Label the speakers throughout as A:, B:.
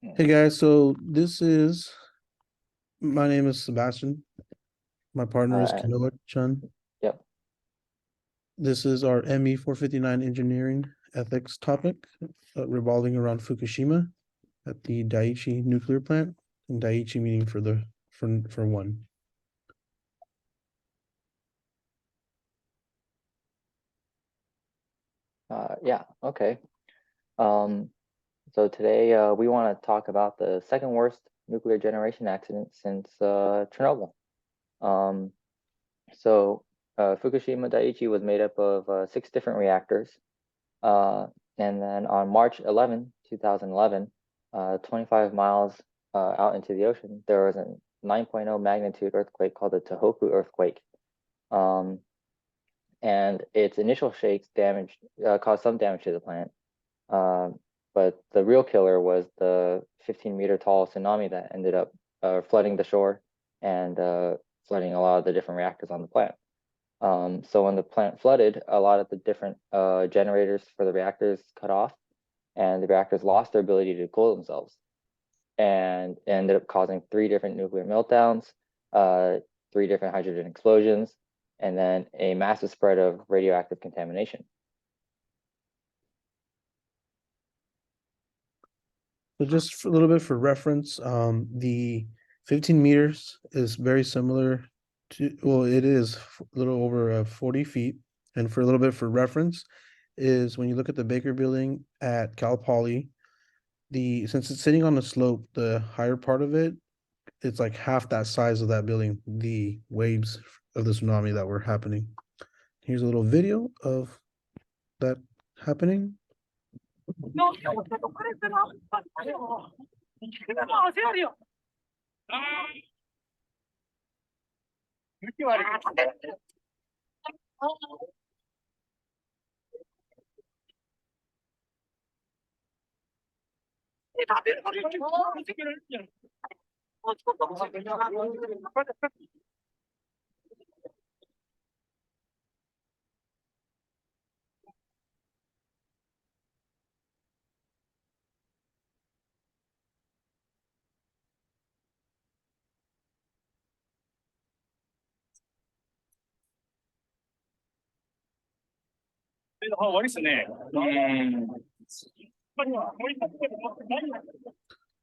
A: Hey guys, so my name is Sebastian. My partner is
B: And
A: Kanoa Chun.
B: yep.
A: This is our ME 459 engineering ethics topic, revolving around Fukushima at the Daiichi nuclear plant, and Daiichi meaning for one.
B: Yeah. Okay. Um, so today we want to talk about the second worst nuclear generation accident since Chernobyl. Um, so Fukushima Daiichi was made up of six different reactors. Uh, and then on March 11, 2011, 25 miles out into the ocean, there was a 9.0 magnitude earthquake called the Tohoku earthquake. Um, and its initial shakes caused some damage to the plant. Um, but the real killer was the 15-meter tall tsunami that ended up flooding the shore and flooding a lot of the different reactors on the plant. So when the plant flooded, a lot of the different generators for the reactors cut off, and the reactors lost their ability to cool themselves, and it ended up causing three different nuclear meltdowns, uh, three different hydrogen explosions, and then a massive spread of radioactive contamination.
A: So just for a little bit for reference, the 15 meters is very similar to, well, it is a little over 40 feet. And for a little bit for reference, is when you look at the Baker Building at Cal Poly, since it's sitting on the slope, the higher part of it, it's like half that size of that building, the waves of the tsunami that were happening. Here's a little video of that happening. No,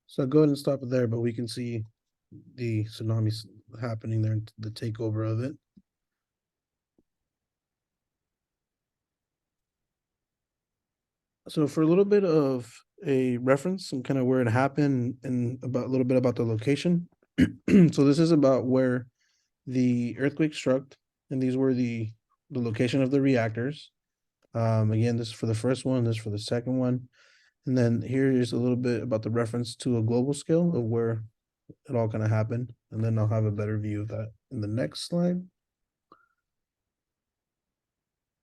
A: So go ahead and stop it there, but we can see the tsunamis happening there, the takeover of it. So for a little bit of a reference and kind of where it happened and about a little bit about the location. So this is about where the earthquake struck, and these were the location of the reactors. Again, this is for the first one, this is for the second one. And then here is a little bit about the reference to a global scale of where it all kind of happened. And then I'll have a better view of that in the next slide.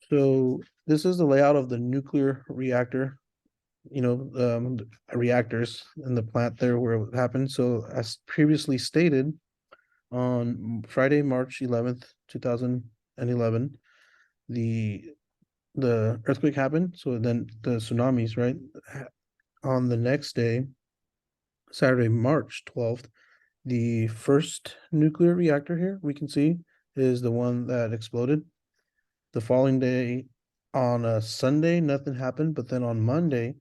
A: So this is the layout of the nuclear reactor, reactors in the plant there where it happened. So as previously stated, on Friday, March 11th, 2011, the the earthquake happened. So then the tsunamis, right? On the next day, Saturday, March 12th, the first nuclear reactor here we can see is the one that exploded. The following day, on a Sunday, nothing happened. But then on Monday,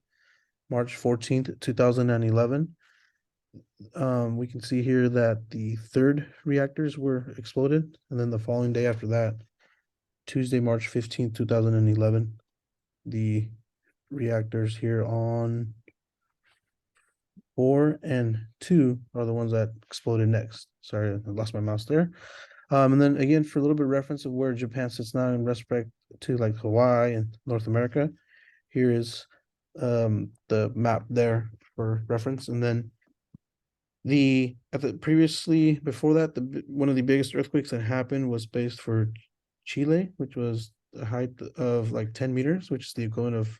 A: March 14th, 2011, we can see here that the third reactors were exploded. And then the following day after that, Tuesday, March 15th, 2011, the reactors here on 4 and 2 are the ones that exploded next. Sorry, I lost my mouse there. And then again, for a little bit of reference of where Japan sits now in respect to like Hawaii and North America, here is the map there for reference. And then previously before that, one of the biggest earthquakes that happened was based for Chile, which was a height of like 10 meters, which is the equivalent of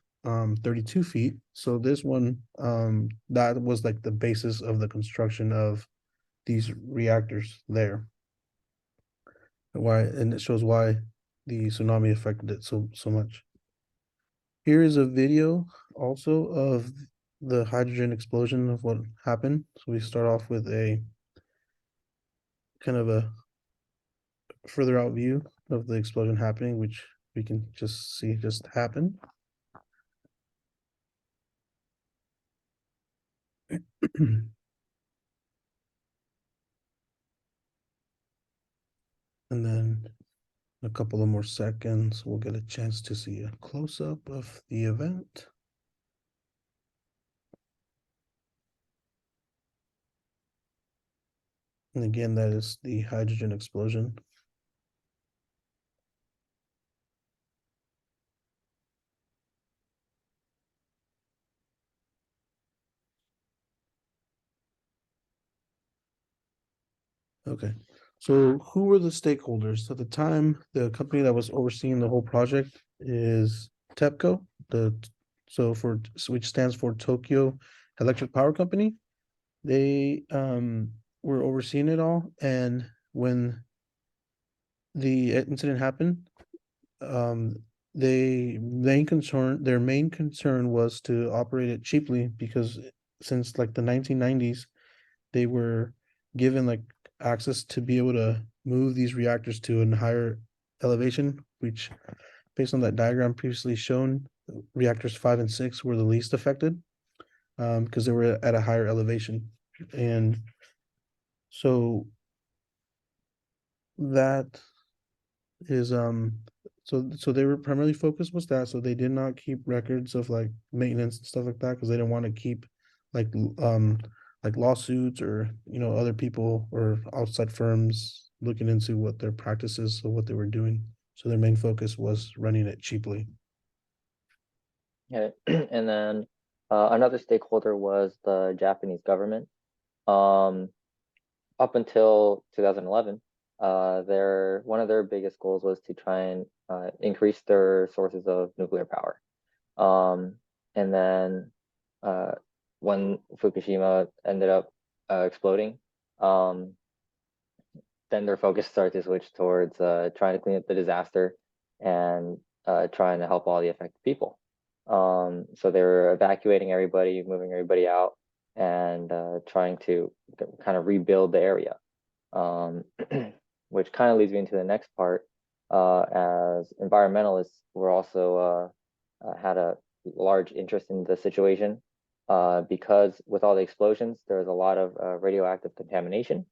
A: 32 feet. So this one, that was like the basis of the construction of these reactors there. And it shows why the tsunami affected it so much. Here is a video also of the hydrogen explosion of what happened. So we start off with a kind of a further out view of the explosion happening, which we can just see just happen. And then a couple of more seconds, we'll get a chance to see a close-up of the event. And again, that is the hydrogen explosion. Okay, so who were the stakeholders? At the time, the company that was overseeing the whole project is TEPCO, which stands for Tokyo Electric Power Company. They were overseeing it all, and when the incident happened, um their main concern was to operate it cheaply, because since like the 1990s they were given like access to be able to move these reactors to a higher elevation, which based on that diagram previously shown, reactors 5 and 6 were the least affected, because they were at a higher elevation. And so that is so they were primarily focused was that, so they did not keep records of like maintenance and stuff like that, because they didn't want to keep like like lawsuits or other people or outside firms looking into what their practices or what they were doing. So their main focus was running it cheaply.
B: Yeah, and then another stakeholder was the Japanese government. Um, Up until 2011, one of their biggest goals was to try and increase their sources of nuclear power. And then uh, when Fukushima ended up exploding, um, then their focus started to switch towards trying to clean up the disaster and trying to help all the affected people. So they were evacuating everybody, moving everybody out, and trying to kind of rebuild the area. Which kind of leads me into the next part. As environmentalists, we're also had a large interest in the situation because with all the explosions, there was a lot of radioactive contamination,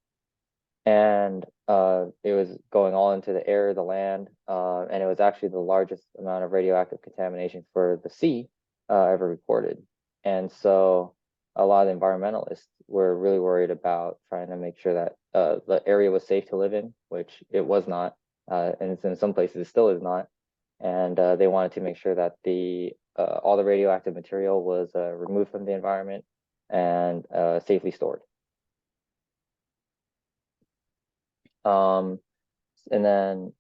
B: and it was going all into the air, the land, and it was actually the largest amount of radioactive contamination for the sea ever recorded. And so a lot of the environmentalists were really worried about trying to make sure that the area was safe to live in, which it was not, and in some places it still is not. And they wanted to make sure that all the radioactive material was removed from the environment and safely stored. Um, and then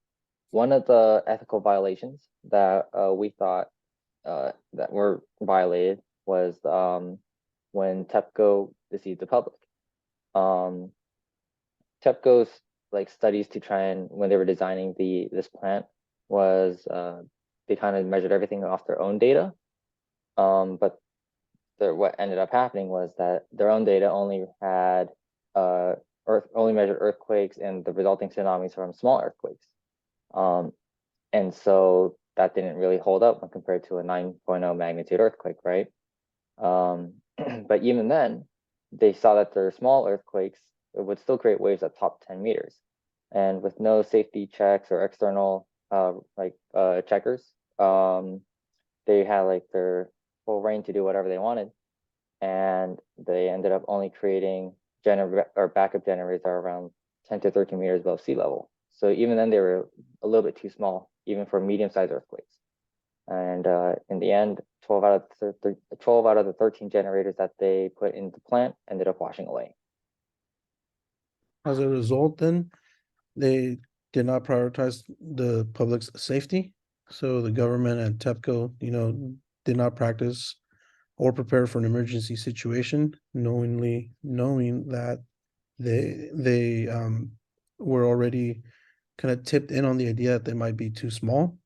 B: one of the ethical violations that we thought that were violated was when TEPCO deceived the public. TEPCO's like studies to try and when they were designing this plant was they kind of measured everything off their own data, but what ended up happening was that their own data only had only measured earthquakes and the resulting tsunamis from small earthquakes. And so that didn't really hold up when compared to a 9.0 magnitude earthquake, right? But even then, they saw that their small earthquakes would still create waves that top 10 meters. And with no safety checks or external checkers, they had like their full reign to do whatever they wanted. And they ended up only creating backup generators that are around 10 to 13 meters above sea level. So even then, they were a little bit too small, even for medium-sized earthquakes. And in the end, 12 out of the 13 generators that they put into the plant ended up washing away.
A: As a result, then they did not prioritize the public's safety. So the government and TEPCO, did not practice or prepare for an emergency situation, knowing that they were already kind of tipped in on the idea that they might be too small.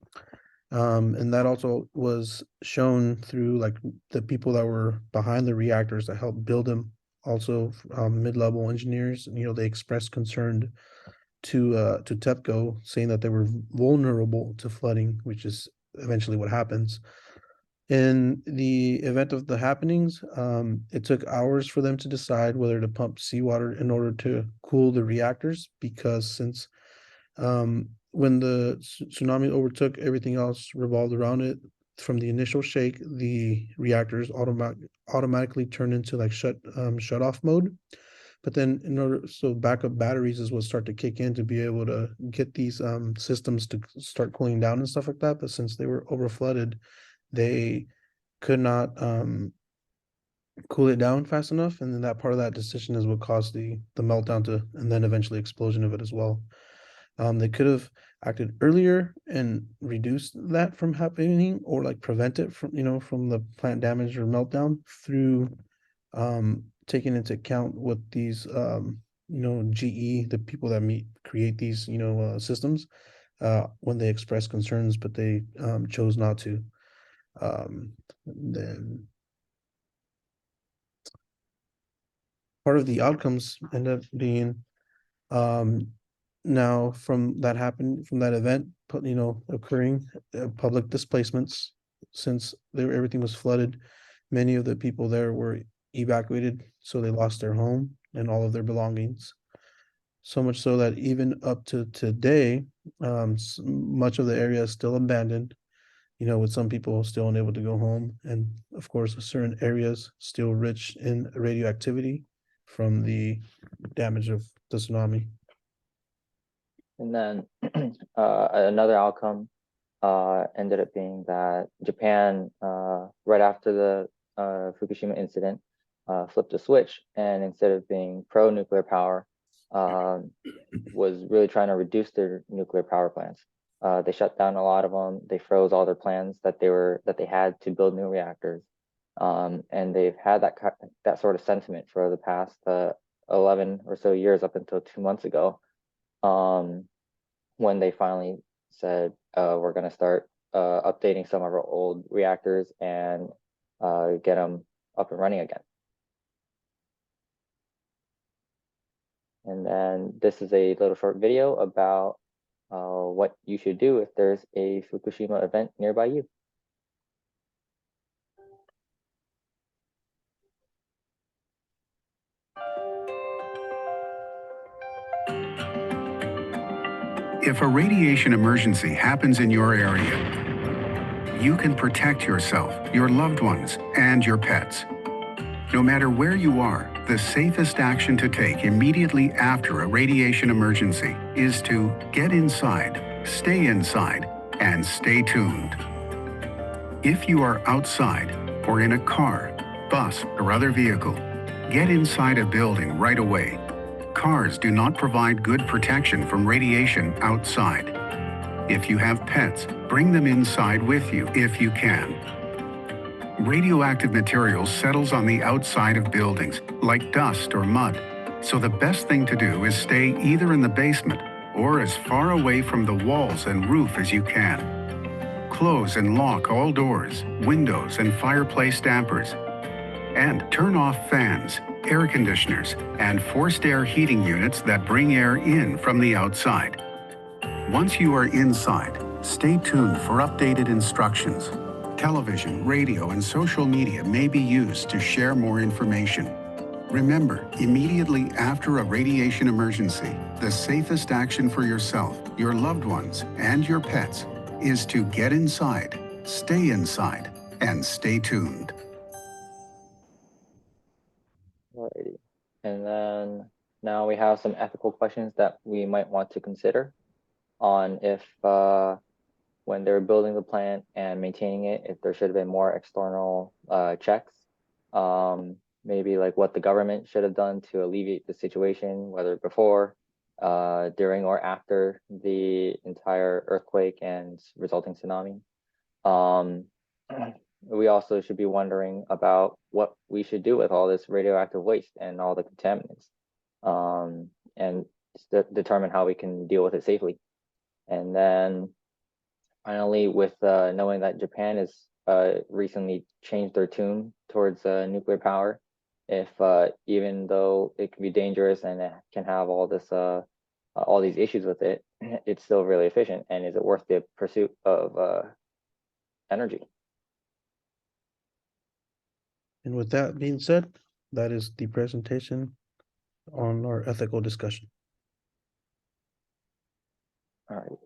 A: And that also was shown through like the people that were behind the reactors that helped build them. Also, mid-level engineers, they expressed concern to TEPCO, saying that they were vulnerable to flooding, which is eventually what happens. In the event of the happenings, it took hours for them to decide whether to pump seawater in order to cool the reactors, because since when the tsunami overtook, everything else revolved around it. From the initial shake, the reactors automatically turned into like shut off mode. But then so backup batteries is what start to kick in to be able to get these systems to start cooling down and stuff like that. But since they were over flooded, they could not cool it down fast enough, and then that part of that decision is what caused the meltdown to, and then eventually explosion of it as well. They could have acted earlier and reduced that from happening, or like prevent it from the plant damage or meltdown through taking into account what these GE, the people that create these systems, when they express concerns, but they chose not to. Then part of the outcomes end up being, now from that event, occurring, public displacements, since everything was flooded. Many of the people there were evacuated, so they lost their home and all of their belongings. So much so that even up to today, much of the area is still abandoned, with some people still unable to go home, and of course, certain areas still rich in radioactivity from the damage of the tsunami.
B: And then another outcome ended up being that Japan, right after the Fukushima incident, flipped a switch, and instead of being pro-nuclear power, was really trying to reduce their nuclear power plants. They shut down a lot of them. They froze all their plans that they had to build new reactors, and they've had that sort of sentiment for the past 11 or so years, up until 2 months ago, when they finally said, we're going to start updating some of our old reactors and get them up and running again. And then this is a little short video about what you should do if there's a Fukushima event nearby you.
C: If a radiation emergency happens in your area, you can protect yourself, your loved ones, and your pets. No matter where you are, the safest action to take immediately after a radiation emergency is to get inside, and stay tuned. If you are outside or in a car, bus, or other vehicle, get inside a building right away. Cars do not provide good protection from radiation outside. If you have pets, bring them inside with you if you can. Radioactive material settles on the outside of buildings, like dust or mud, so the best thing to do is stay either in the basement or as far away from the walls and roof as you can. Close and lock all doors, windows, and fireplace dampers. And turn off fans, air conditioners, and forced air heating units that bring air in from the outside. Once you are inside, stay tuned for updated instructions. Television, radio, and social media may be used to share more information. Remember, immediately after a radiation emergency, the safest action for yourself, your loved ones, and your pets is to get inside, and stay tuned.
B: Alrighty. And then now we have some ethical questions that we might want to consider on if when they're building the plant and maintaining it, if there should have been more external checks, maybe like what the government should have done to alleviate the situation, whether before, during, or after the entire earthquake and resulting tsunami. We also should be wondering about what we should do with all this radioactive waste and all the contaminants, and determine how we can deal with it safely. And then finally, with knowing that Japan has recently changed their tune towards nuclear power, if even though it can be dangerous and it can have all these issues with it, it's still really efficient. And is it worth the pursuit of energy?
A: And with that being said, that is the presentation on our ethical discussion.
B: All right.